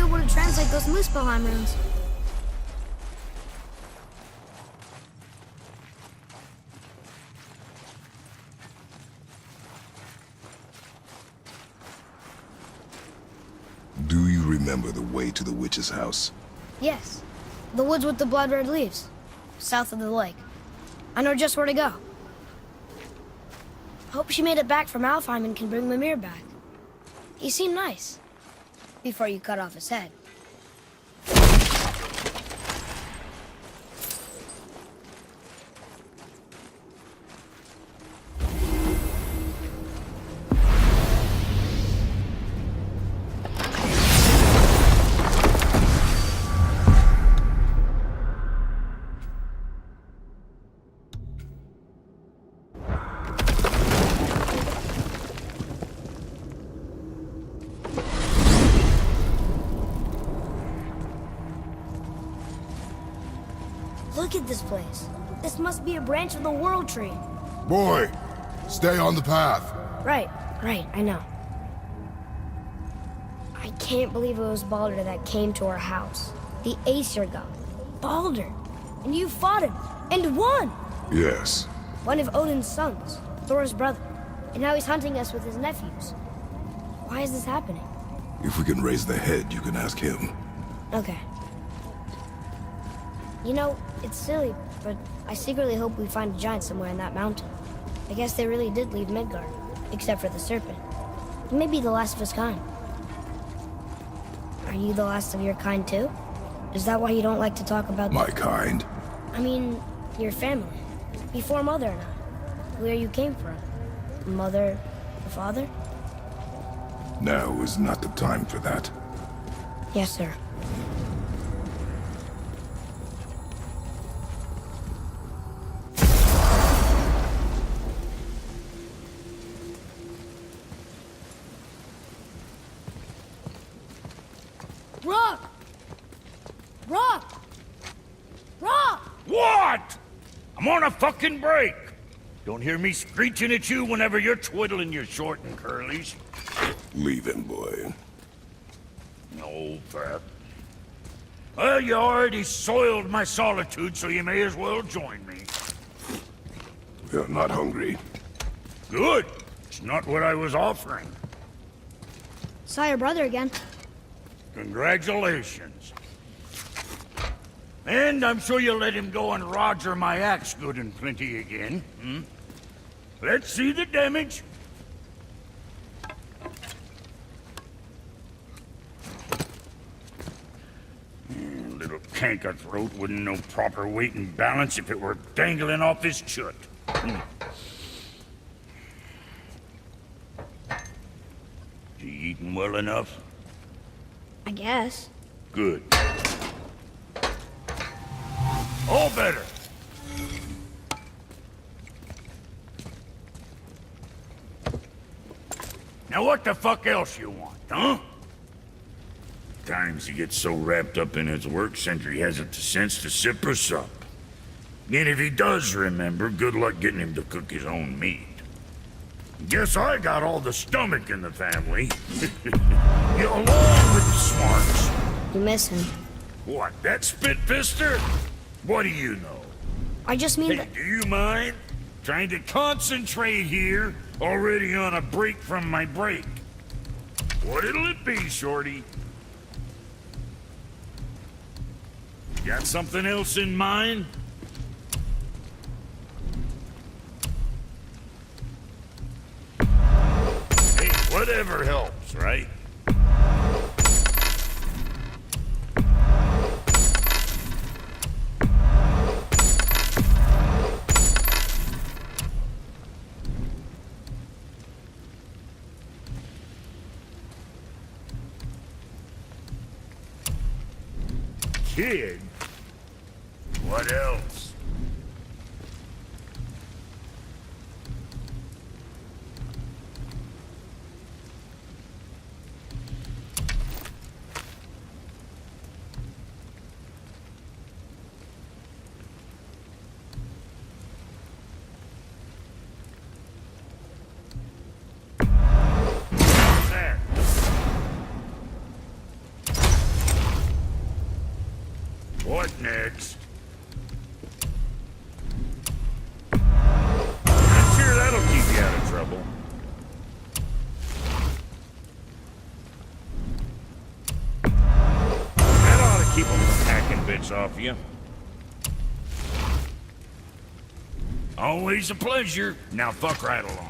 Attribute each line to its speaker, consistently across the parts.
Speaker 1: able to translate those Muspelheim runes.
Speaker 2: Do you remember the way to the witch's house?
Speaker 1: Yes. The woods with the blood-red leaves. South of the lake. I know just where to go. Hope she made it back from Alfheim and can bring Mimir back. He seemed nice. Before you cut off his head. Look at this place. This must be a branch of the World Tree.
Speaker 2: Boy, stay on the path.
Speaker 1: Right, I know. I can't believe it was Baldur that came to our house. The Aesir god. Baldur. And you fought him. And won!
Speaker 2: Yes.
Speaker 1: One of Odin's sons. Thor's brother. And now he's hunting us with his nephews. Why is this happening?
Speaker 2: If we can raise the head, you can ask him.
Speaker 1: Okay. You know, it's silly, but I secretly hope we find a giant somewhere in that mountain. I guess they really did leave Midgard, except for the Serpent. He may be the last of his kind. Are you the last of your kind too? Is that why you don't like to talk about...
Speaker 2: My kind?
Speaker 1: I mean, your family. Before Mother and I. Where you came from. Mother, the father?
Speaker 2: Now is not the time for that.
Speaker 1: Yes, sir. Rock! Rock! Rock!
Speaker 3: What? I'm on a fucking break. Don't hear me screeching at you whenever you're twiddling your short and curlies.
Speaker 2: Leave him, boy.
Speaker 3: No, Fab. Well, you already soiled my solitude, so you may as well join me.
Speaker 2: You're not hungry.
Speaker 3: Good. It's not what I was offering.
Speaker 1: Saw your brother again.
Speaker 3: Congratulations. And I'm sure you'll let him go and Roger my axe good and plenty again, hmm? Let's see the damage. Little canker throat wouldn't know proper weight and balance if it were dangling off his chut. You eating well enough?
Speaker 1: I guess.
Speaker 3: Good. All better. Now what the fuck else you want, huh? Times he gets so wrapped up in his work, Sentry hasn't the sense to sip or sup. And if he does remember, good luck getting him to cook his own meat. Guess I got all the stomach in the family. You along with the smarts.
Speaker 1: You miss him.
Speaker 3: What, that spit-fister? What do you know?
Speaker 1: I just mean
Speaker 3: Hey,
Speaker 1: that...
Speaker 3: do you mind? Trying to concentrate here, already on a break from my break. What'll it be, Shorty? Got something else in mind? Hey, whatever helps, right? Kid? What else? What's that? What next? I'm sure that'll keep you out of trouble. That ought to keep them from hacking bits off you. Always a pleasure. Now fuck right along.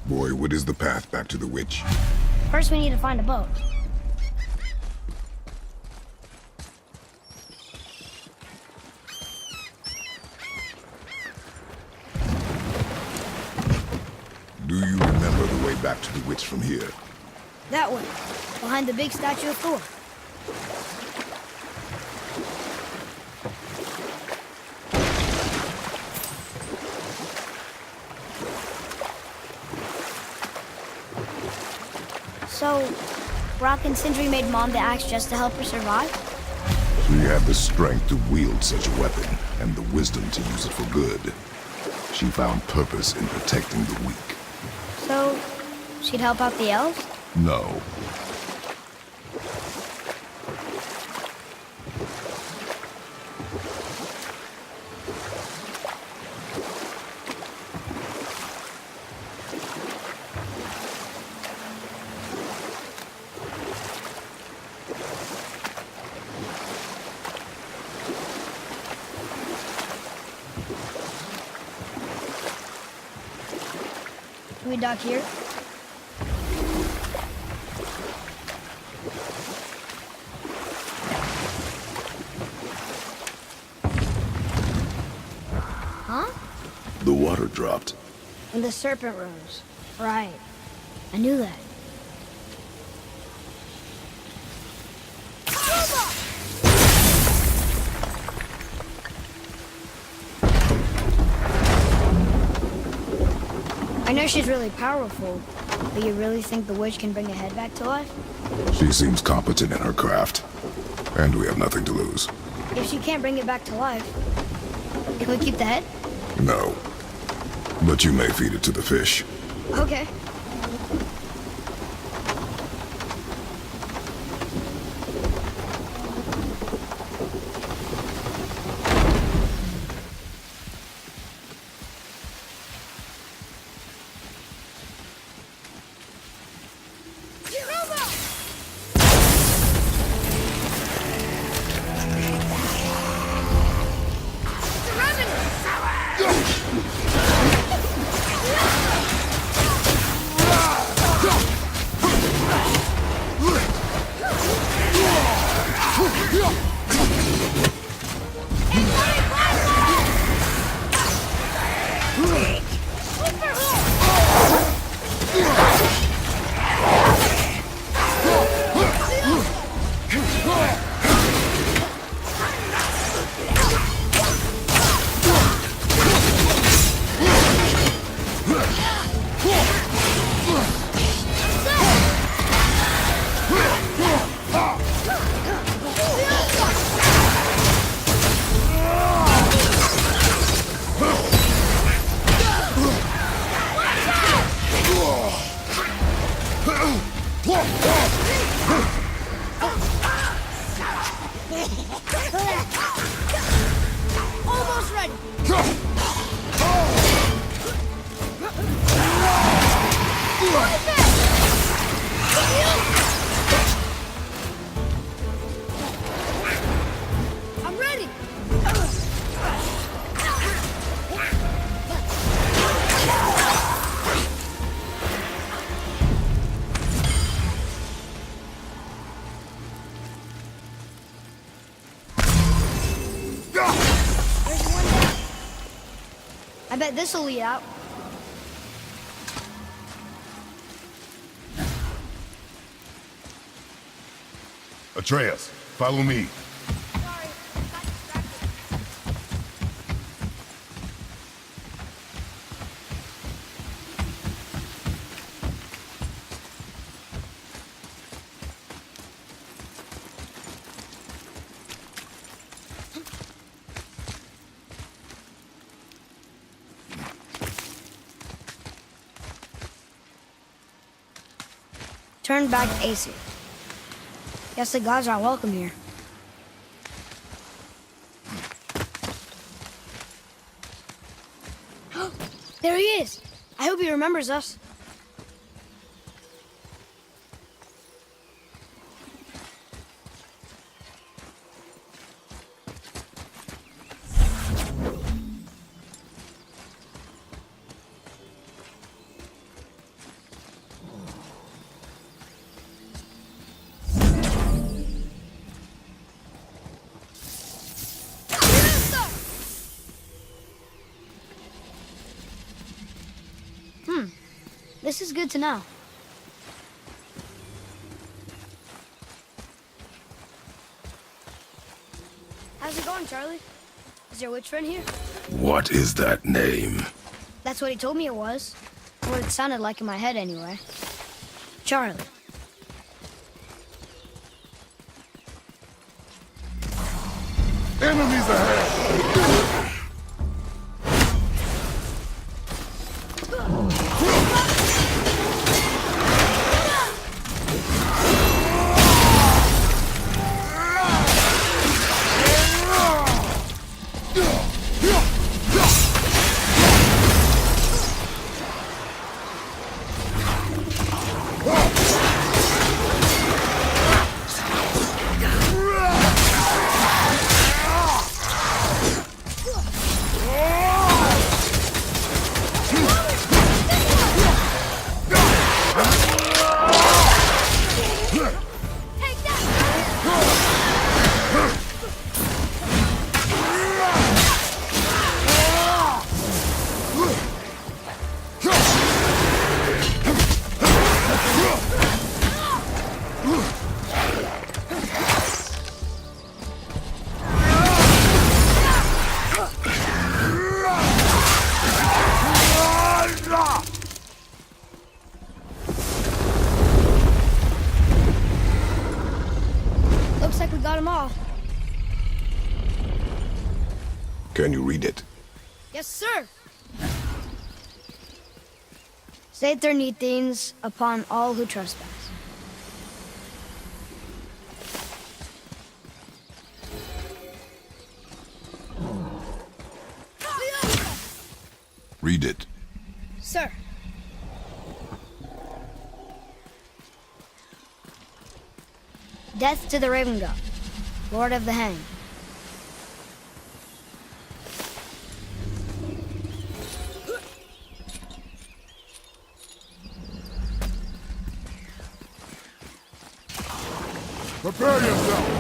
Speaker 2: Boy, what is the path back to the witch?
Speaker 1: First, we need to find a boat.
Speaker 2: Do you remember the way back to the witch from here?
Speaker 1: That way, behind the big statue of Thor. So, Rock and Sindri made Mom the axe just to help her survive?
Speaker 2: She had the strength to wield such a weapon, and the wisdom to use it for good. She found purpose in protecting the weak.
Speaker 1: So, she'd help out the elves?
Speaker 2: No.
Speaker 1: Can we dock here? Huh?
Speaker 2: The water dropped.
Speaker 1: And the serpent rose. Right. I knew that. I know she's really powerful, but you really think the witch can bring a head back to life?
Speaker 2: She seems competent in her craft. And we have nothing to lose.
Speaker 1: If she can't bring it back to life, can we keep the head?
Speaker 2: No. But you may feed it to the fish.
Speaker 1: Okay. bet this'll lead out.
Speaker 2: Atreus, follow me.
Speaker 1: Sorry, got distracted. Turn back to Aesir. Guess the gods aren't welcome here. There he is! I hope he remembers us. This is good to know. How's it going, Charlie? Is your witch friend here?
Speaker 2: What is that name?
Speaker 1: That's what he told me it was. Or what it sounded like in my head, anyway. Charlie.
Speaker 2: Enemies ahead!
Speaker 1: Looks like we got them all.
Speaker 2: Can you read it?
Speaker 1: Yes, sir. Saith their neat things upon all who trespass.
Speaker 2: Read it.
Speaker 1: Sir. Death to the Raven God, Lord of the Hang.
Speaker 2: Prepare yourself!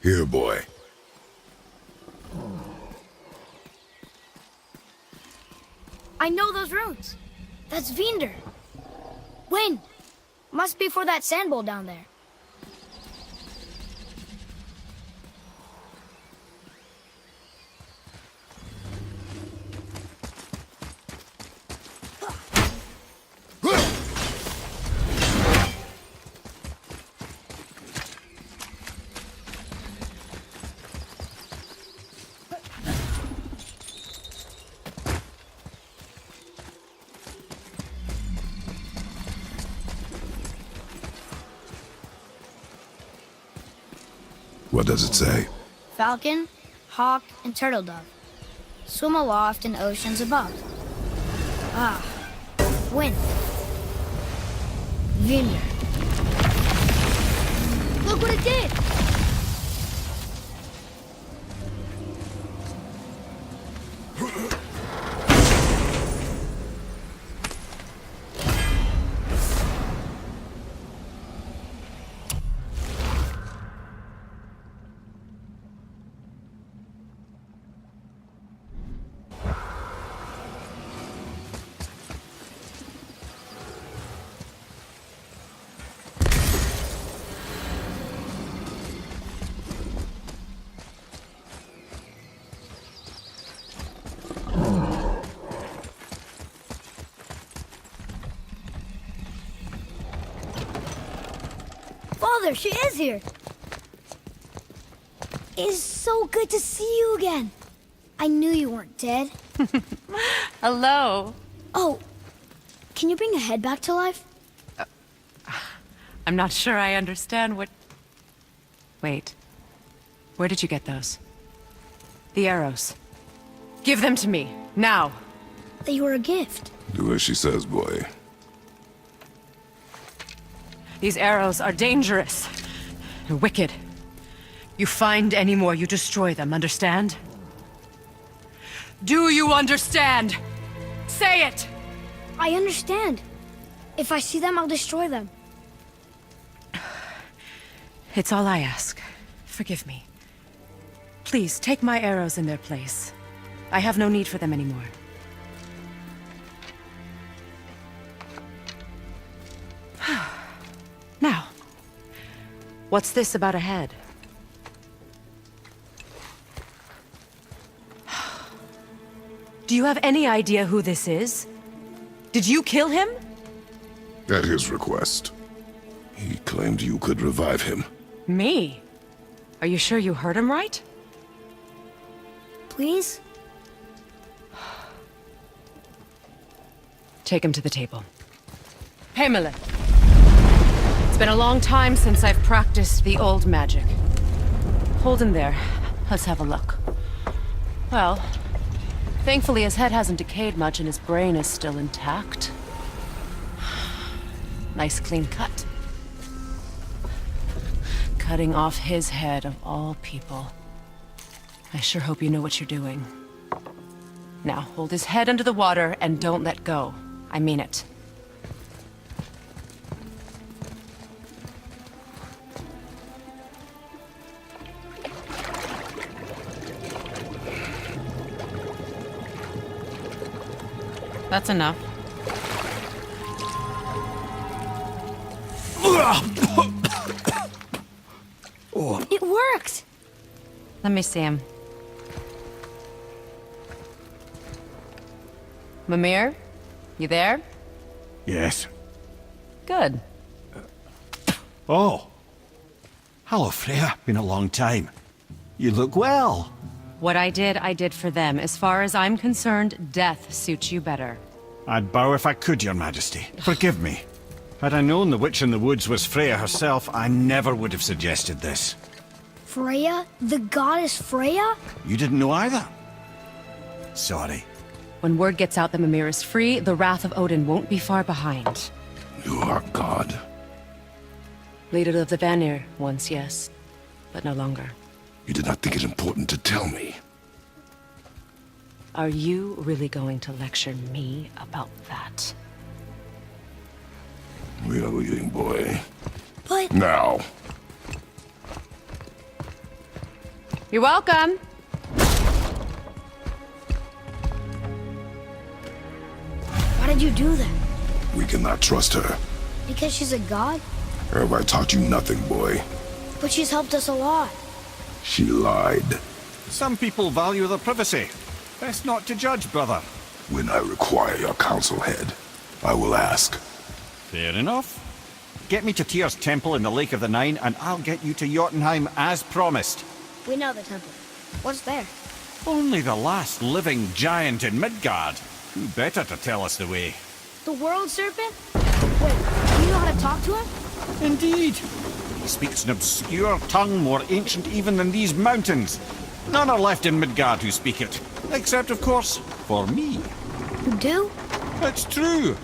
Speaker 2: Here, boy.
Speaker 1: I know those runes. That's Vinder. Wind. Must be for that sand bowl down there.
Speaker 2: What does it say?
Speaker 1: Falcon, hawk, and turtle dove. Swim aloft in oceans above. Ah, wind. Vineyard. Look what it did! Father, she is here! It's so good to see you again. I knew you weren't dead.
Speaker 4: Hello.
Speaker 1: Oh, can you bring a head back to life?
Speaker 4: I'm not sure I understand what... Wait. Where did you get those? The arrows. Give them to me, now.
Speaker 1: They were a gift.
Speaker 2: Do as she says, boy.
Speaker 4: These arrows are dangerous. And wicked. You find any more, you destroy them, understand? Do you understand? Say it!
Speaker 1: I understand. If I see them, I'll destroy them.
Speaker 4: It's all I ask. Forgive me. Please, take my arrows in their place. I have no need for them anymore. Now, what's this about a head? Do you have any idea who this is? Did you kill him?
Speaker 2: At his request. He claimed you could revive him.
Speaker 4: Me? Are you sure you heard him right?
Speaker 1: Please?
Speaker 4: Take him to the table. Pamela. It's been a long time since I've practiced the old magic. Hold him there. Let's have a look. Well, thankfully his head hasn't decayed much and his brain is still intact. Nice clean cut. Cutting off his head of all people. I sure hope you know what you're doing. Now, hold his head under the water and don't let go. I mean it. That's enough.
Speaker 1: It worked!
Speaker 4: Let me see him. Mimir? You there?
Speaker 5: Yes.
Speaker 4: Good.
Speaker 5: Oh. Hello, Freya. Been a long time. You look well.
Speaker 4: What I did for them. As far as I'm concerned, death suits you better.
Speaker 5: I'd bow if I could, Your Majesty. Forgive me. Had I known the witch in the woods was Freya herself, I never would have suggested this.
Speaker 1: Freya? The goddess Freya?
Speaker 5: You didn't know either? Sorry.
Speaker 4: When word gets out that Mimir is free, the wrath of Odin won't be far behind.
Speaker 2: You are God.
Speaker 4: Leader of the Vanir, once, yes. But no longer.
Speaker 2: You did not think it important to tell me.
Speaker 4: Are you really going to lecture me about that?
Speaker 2: We are leaving, boy.
Speaker 1: But...
Speaker 2: Now.
Speaker 4: You're welcome!
Speaker 1: Why did you do that?
Speaker 2: We cannot trust her.
Speaker 1: Because she's a god?
Speaker 2: Have I taught you nothing, boy?
Speaker 1: But she's helped us a lot.
Speaker 2: She lied.
Speaker 5: Some people value their privacy. Best not to judge, brother.
Speaker 2: When I require your council head, I will ask.
Speaker 5: Fair enough. Get me to Tyr's temple in the Lake of the Nine, and I'll get you to Jotunheim as promised.
Speaker 1: We know the temple. What's there?
Speaker 5: Only the last living giant in Midgard. Who better to tell us the way?
Speaker 1: The world serpent? Wait, do you know how to talk to him?
Speaker 5: Indeed. He speaks an obscure tongue more ancient even than these mountains. None are left in Midgard who speak it. Except, of course, for me.
Speaker 1: You do?
Speaker 5: It's true.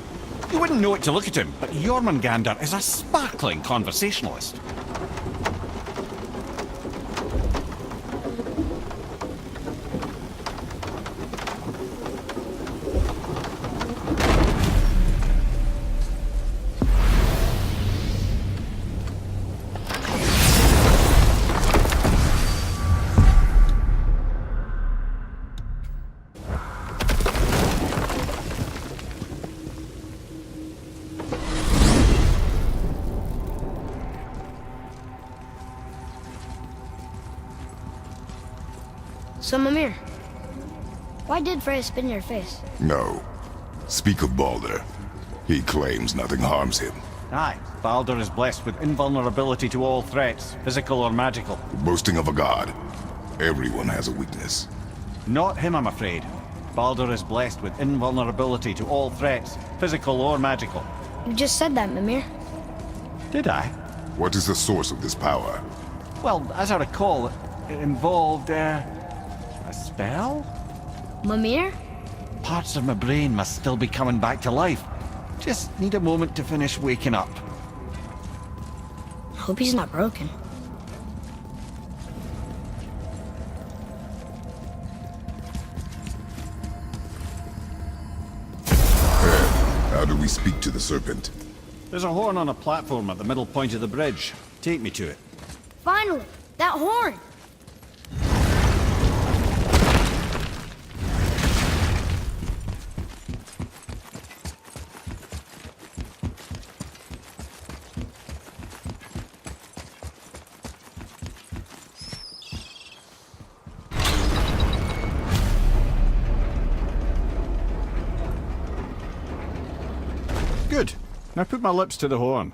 Speaker 5: You wouldn't know it to look at him, but Jormungandr is a sparkling conversationalist.
Speaker 1: So, Mimir, why did Freya spin your face?
Speaker 2: No. Speak of Baldur. He claims nothing harms him.
Speaker 5: Aye, Baldur is blessed with invulnerability to all threats, physical or magical.
Speaker 2: Boasting of a god. Everyone has a weakness.
Speaker 5: Not him, I'm afraid. Baldur is blessed with invulnerability to all threats, physical or magical.
Speaker 1: You just said that, Mimir.
Speaker 5: Did I?
Speaker 2: What is the source of this power?
Speaker 5: Well, as I recall, it involved, a spell?
Speaker 1: Mimir?
Speaker 5: Parts of my brain must still be coming back to life. Just need a moment to finish waking up.
Speaker 1: Hope he's not broken.
Speaker 2: How do we speak to the Serpent?
Speaker 5: There's a horn on a platform at the middle point of the bridge. Take me to it.
Speaker 1: Finally! That horn!
Speaker 5: Good. Now put my lips to the horn.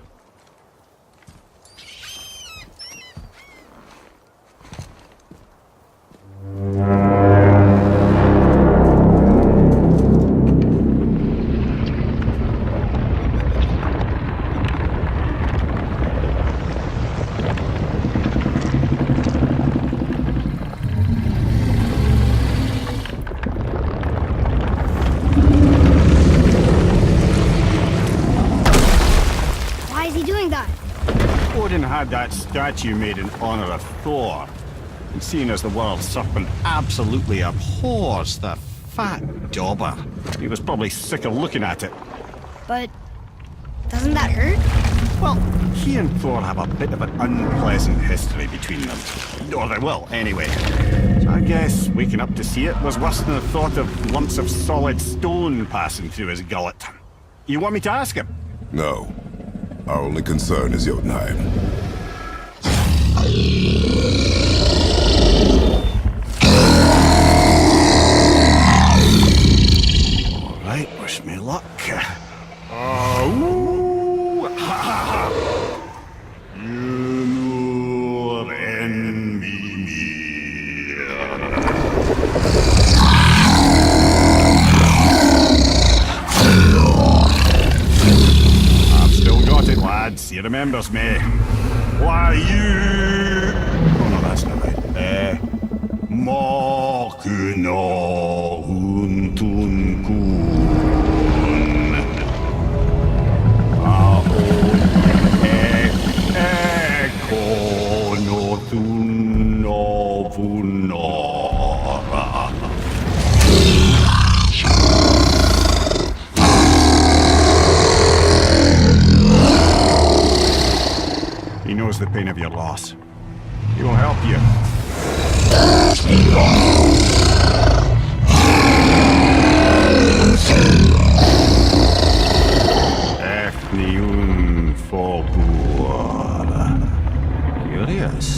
Speaker 5: Odin had that statue made in honor of Thor. And seeing as the world's serpent absolutely abhors the fat dauber, he was probably sick of looking at it.
Speaker 1: But doesn't that hurt?
Speaker 5: Well, he and Thor have a bit of an unpleasant history between them. Or they will, anyway. So I guess waking up to see it was worse than the thought of lumps of solid stone passing through his gullet. You want me to ask him?
Speaker 2: No. Our only concern is Jotunheim.
Speaker 5: All right, wish me luck. Oh, ha ha ha! You know envy me. I've still got it, lads. He remembers me. Why you? Oh no, that's not right. Makuna huntun kun. Ekono tunno vunora. He knows the pain of your loss. He will help you. Efniun Fogur. Curious.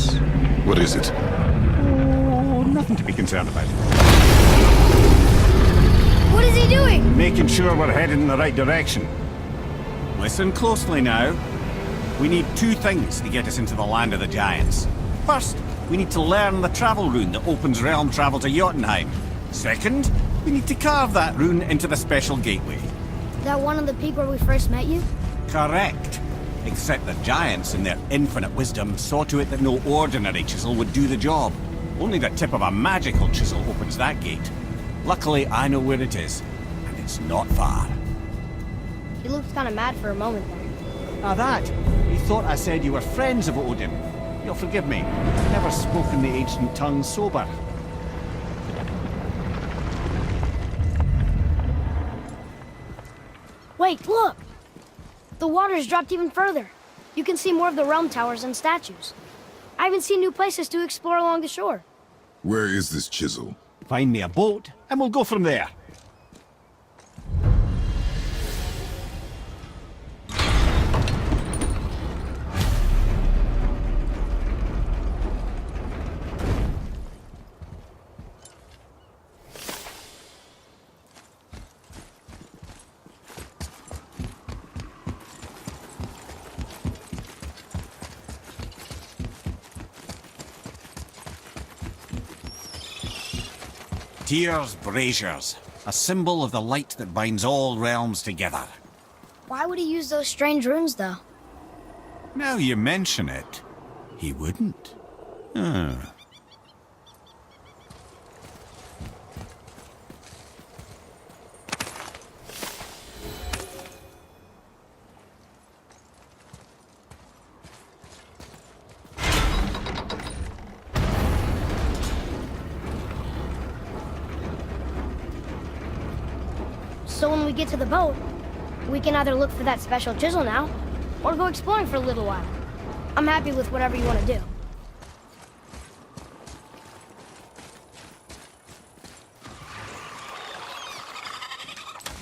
Speaker 2: What is it?
Speaker 5: Oh, nothing to be concerned about.
Speaker 1: What is he doing?
Speaker 5: Making sure we're headed in the right direction. Listen closely now. We need two things to get us into the land of the giants. First, we need to learn the travel rune that opens realm travel to Jotunheim. Second, we need to carve that rune into the special gateway.
Speaker 1: That one on the peak where we first met you?
Speaker 5: Correct. Except the giants, in their infinite wisdom, saw to it that no ordinary chisel would do the job. Only the tip of a magical chisel opens that gate. Luckily, I know where it is, and it's not far.
Speaker 1: He looked kind of mad for a moment there.
Speaker 5: Ah, that! He thought I said you were friends of Odin. You'll forgive me. I've never spoken the ancient tongue sober.
Speaker 1: Wait, look! The water's dropped even further. You can see more of the realm towers and statues. I even see new places to explore along the shore.
Speaker 2: Where is this chisel?
Speaker 5: Find me a boat, and we'll go from there. Tyr's braziers, a symbol of the light that binds all realms together.
Speaker 1: Why would he use those strange runes, though?
Speaker 5: Now you mention it, he wouldn't.
Speaker 1: So when we get to the boat, we can either look for that special chisel now, or go exploring for a little while. I'm happy with whatever you want to do.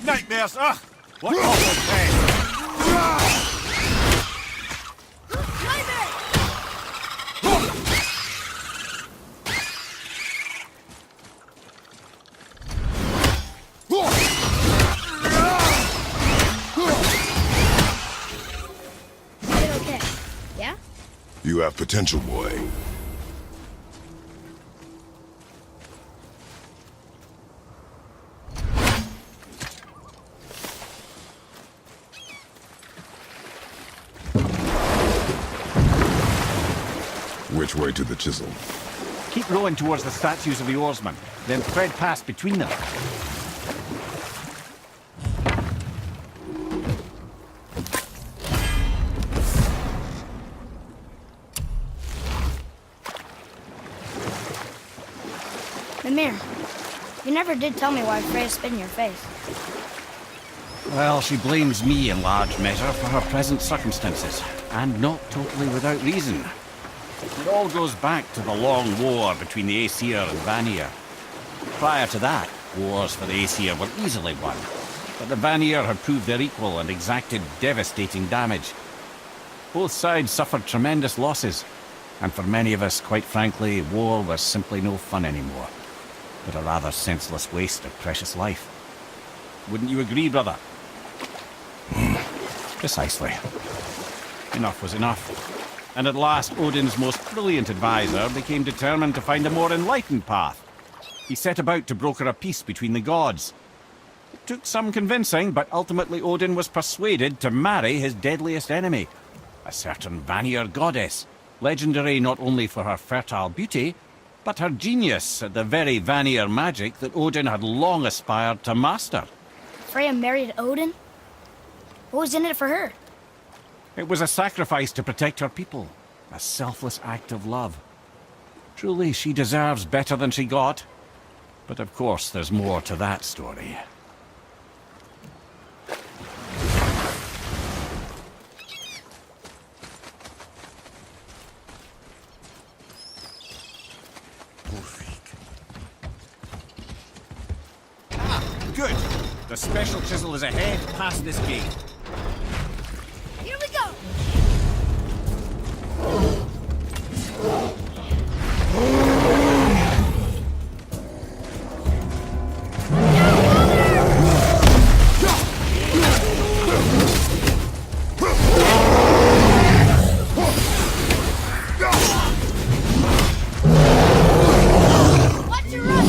Speaker 5: Nightmares! Ugh! What awful pain!
Speaker 1: You did okay, yeah?
Speaker 2: You have potential, boy. Which way to the chisel?
Speaker 5: Keep rowing towards the statues of the oarsmen, then thread past between them.
Speaker 1: Mimir, you never did tell me why Freya spit in your face.
Speaker 5: Well, she blames me in large measure for her present circumstances, and not totally without reason. It all goes back to the long war between the Aesir and Vanir. Prior to that, wars for the Aesir were easily won, but the Vanir had proved their equal and exacted devastating damage. Both sides suffered tremendous losses, and for many of us, quite frankly, war was simply no fun anymore, but a rather senseless waste of precious life. Wouldn't you agree, brother? Precisely. Enough was enough. And at last, Odin's most brilliant advisor became determined to find a more enlightened path. He set about to broker a peace between the gods. It took some convincing, but ultimately Odin was persuaded to marry his deadliest enemy, a certain Vanir goddess, legendary not only for her fertile beauty, but her genius at the very Vanir magic that Odin had long aspired to master.
Speaker 1: Freya married Odin? What was in it for her?
Speaker 5: It was a sacrifice to protect her people, a selfless act of love. Truly, she deserves better than she got. But of course, there's more to that story. Ah, good. The special chisel is ahead, past this gate.
Speaker 1: Here we go! Watch your run!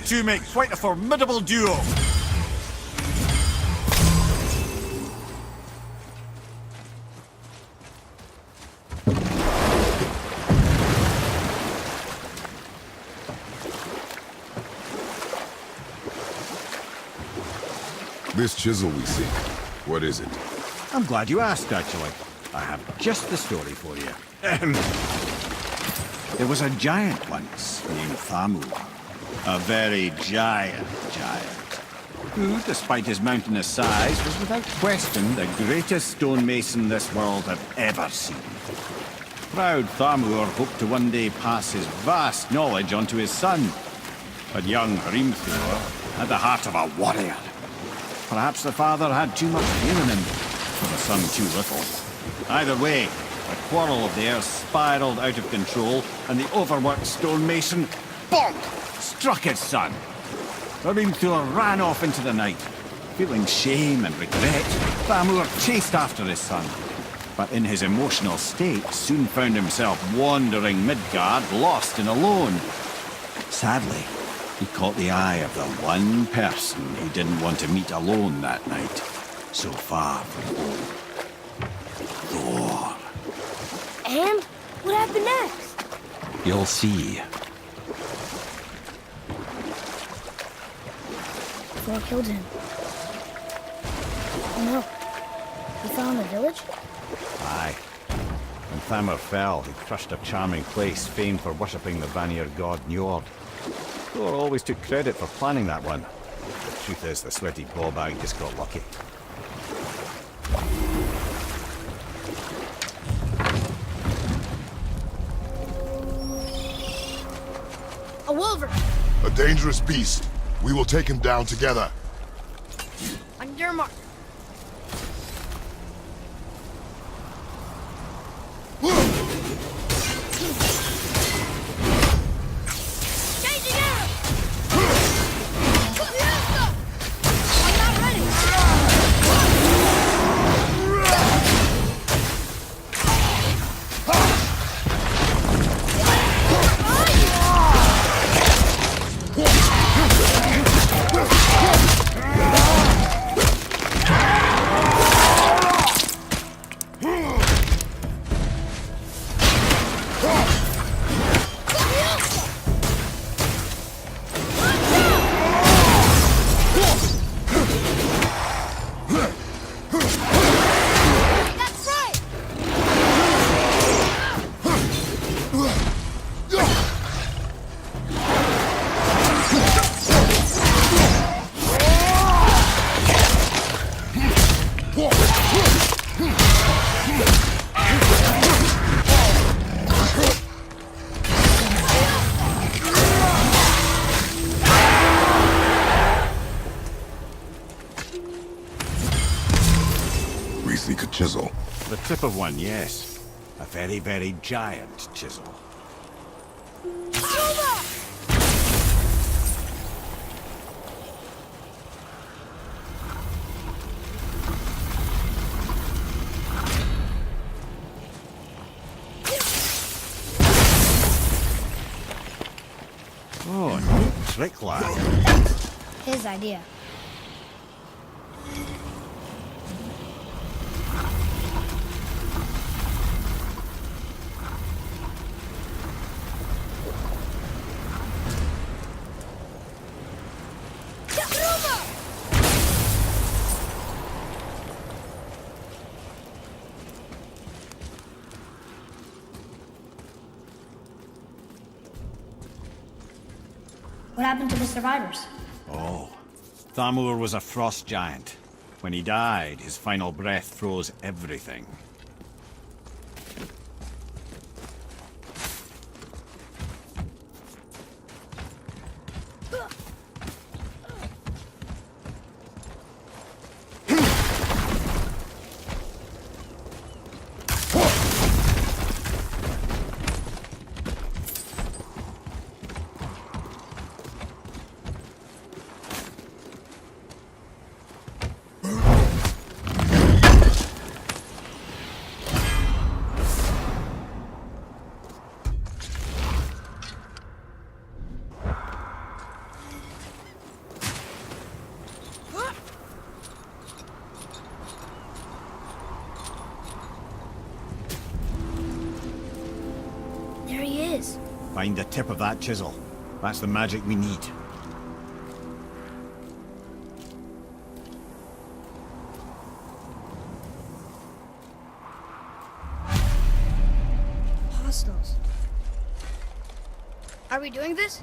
Speaker 5: two make quite a formidable duo.
Speaker 2: This chisel we seek, what is it?
Speaker 5: I'm glad you asked, actually. I have just the story for you. There was a giant once named Thamur. A very giant, who, despite his mountainous size, was without question the greatest stonemason this world had ever seen. Proud Thamur hoped to one day pass his vast knowledge on to his son. But young Hrimthur had the heart of a warrior. Perhaps the father had too much fear in him, or the son too little. Either way, a quarrel of theirs spiraled out of control, and the overworked stonemason, bonk, struck his son. Hrimthur ran off into the night. Feeling shame and regret, Thamur chased after his son. But in his emotional state, soon found himself wandering Midgard, lost and alone. Sadly, he caught the eye of the one person he didn't want to meet alone that night, so far from home. Thor.
Speaker 1: And what happened next?
Speaker 5: You'll see.
Speaker 1: Thor killed him. Oh no. He fell in the village?
Speaker 5: Aye. When Thamur fell, he crushed a charming place famed for worshipping the Vanir god Njord. Thor always took credit for planning that one. The truth is, the sweaty ballbag just got lucky.
Speaker 1: A wolverine!
Speaker 2: A dangerous beast. We will take him down together.
Speaker 1: On your mark. Changing arrow! I'm not ready! That's right!
Speaker 2: We seek a chisel.
Speaker 5: The tip of one, yes. A very, very giant chisel. Oh, neat trick, lad.
Speaker 1: His idea. What happened to the survivors?
Speaker 5: Oh, Thamur was a frost giant. When he died, his final breath froze everything.
Speaker 1: is.
Speaker 5: Find the tip of that chisel. That's the magic we need.
Speaker 1: Hostiles. Are we doing this?